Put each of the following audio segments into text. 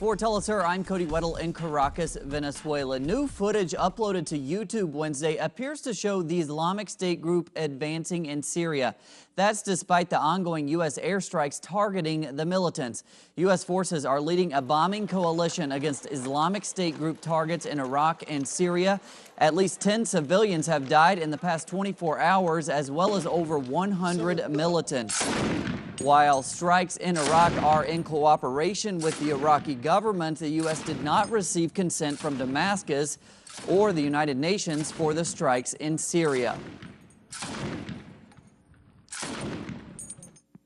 For teleSUR, I'm Cody Weddle in Caracas, Venezuela. New footage uploaded to YouTube Wednesday appears to show the Islamic State group advancing in Syria. That's despite the ongoing U.S. airstrikes targeting the militants. U.S. forces are leading a bombing coalition against Islamic State group targets in Iraq and Syria. At least 10 civilians have died in the past 24 hours, as well as over 100 militants. While strikes in Iraq are in cooperation with the Iraqi government, the U.S. did not receive consent from Damascus or the United Nations for the strikes in Syria.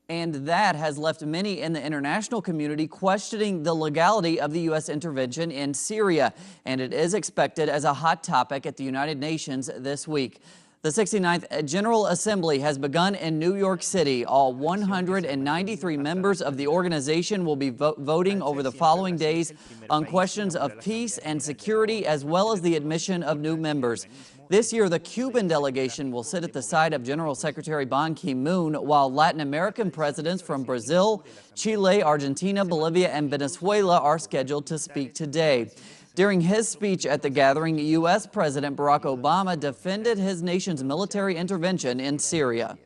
And that has left many in the international community questioning the legality of the U.S. intervention in Syria. And it is expected as a hot topic at the United Nations this week. The 69th General Assembly has begun in New York City. All 193 members of the organization will be voting over the following days on questions of peace and security, as well as the admission of new members. This year, the Cuban delegation will sit at the side of General Secretary Ban Ki-moon, while Latin American presidents from Brazil, Chile, Argentina, Bolivia, and Venezuela are scheduled to speak today. During his speech at the gathering, U.S. President Barack Obama defended his nation's military intervention in Syria.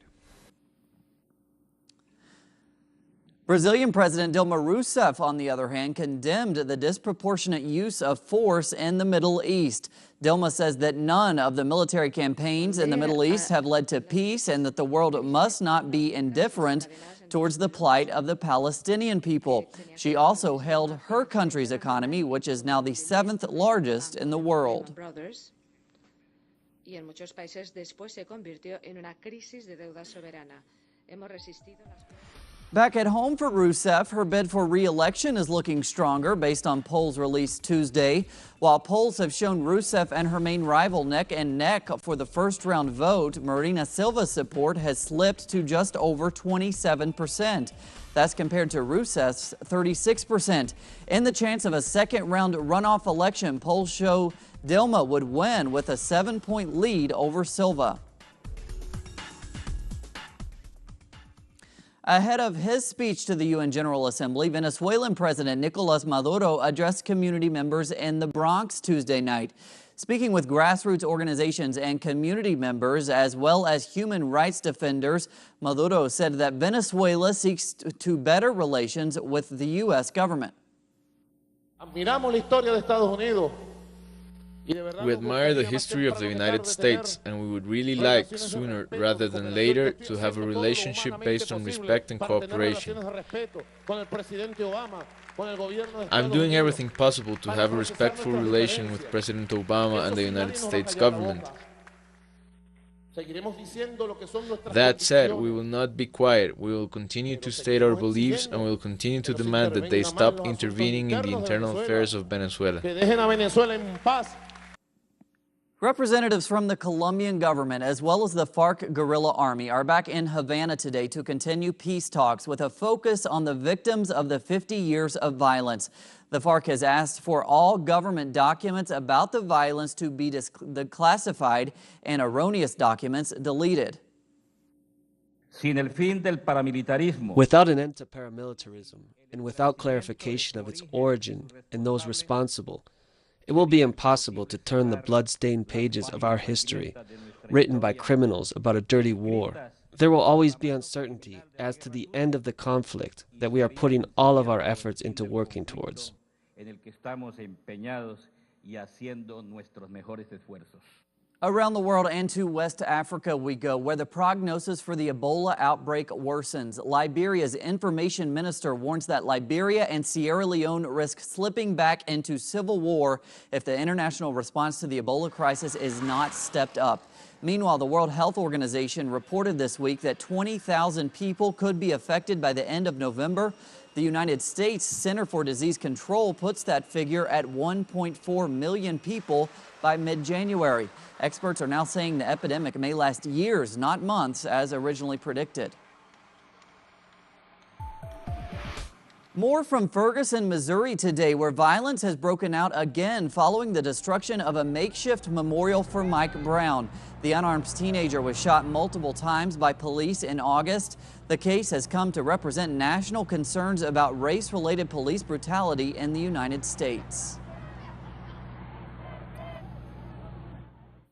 Brazilian President Dilma Rousseff, on the other hand, condemned the disproportionate use of force in the Middle East. Dilma says that none of the military campaigns in the Middle East have led to peace and that the world must not be indifferent towards the plight of the Palestinian people. She also hailed her country's economy, which is now the 7th largest in the world. Back at home for Rousseff, her bid for re-election is looking stronger based on polls released Tuesday. While polls have shown Rousseff and her main rival neck and neck for the first-round vote, Marina Silva's support has slipped to just over 27%. That's compared to Rousseff's 36%. In the chance of a second-round runoff election, polls show Dilma would win with a 7-point lead over Silva. Ahead of his speech to the UN General Assembly, Venezuelan President Nicolas Maduro addressed community members in the Bronx Tuesday night. Speaking with grassroots organizations and community members, as well as human rights defenders, Maduro said that Venezuela seeks to better relations with the U.S. government. Admiramos la historia de Estados Unidos. We admire the history of the United States, and we would really like, sooner rather than later, to have a relationship based on respect and cooperation. I'm doing everything possible to have a respectful relation with President Obama and the United States government. That said, we will not be quiet. We will continue to state our beliefs, and we will continue to demand that they stop intervening in the internal affairs of Venezuela. Representatives from the Colombian government, as well as the FARC guerrilla army, are back in Havana today to continue peace talks with a focus on the victims of the 50 years of violence. The FARC has asked for all government documents about the violence to be declassified and erroneous documents deleted. Without an end to paramilitarism and without clarification of its origin and those responsible, it will be impossible to turn the blood-stained pages of our history, written by criminals about a dirty war. There will always be uncertainty as to the end of the conflict that we are putting all of our efforts into working towards. Around the world and to West Africa we go, where the prognosis for the Ebola outbreak worsens. Liberia's information minister warns that Liberia and Sierra Leone risk slipping back into civil war if the international response to the Ebola crisis is not stepped up. Meanwhile, the World Health Organization reported this week that 20,000 people could be affected by the end of November. The United States Center for Disease Control puts that figure at 1.4 million people by mid-January. Experts are now saying the epidemic may last years, not months, as originally predicted. More from Ferguson, Missouri today, where violence has broken out again following the destruction of a makeshift memorial for Mike Brown. The unarmed teenager was shot multiple times by police in August. The case has come to represent national concerns about race-related police brutality in the United States.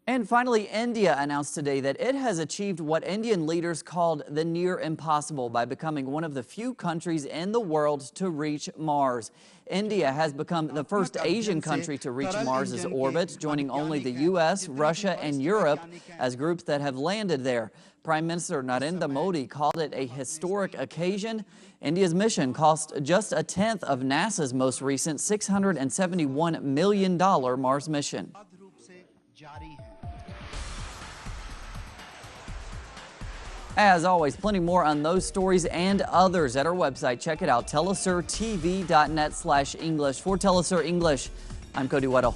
And finally, India announced today that it has achieved what Indian leaders called the near impossible by becoming one of the few countries in the world to reach Mars. India has become the first Asian country to reach Mars's orbit, joining only the U.S., Russia, and Europe as groups that have landed there. Prime Minister Narendra Modi called it a historic occasion. India's mission cost just a tenth of NASA's most recent $671 million Mars mission. As always, plenty more on those stories and others at our website. Check it out, telesurtv.net/English. For teleSUR English, I'm Cody Weddle.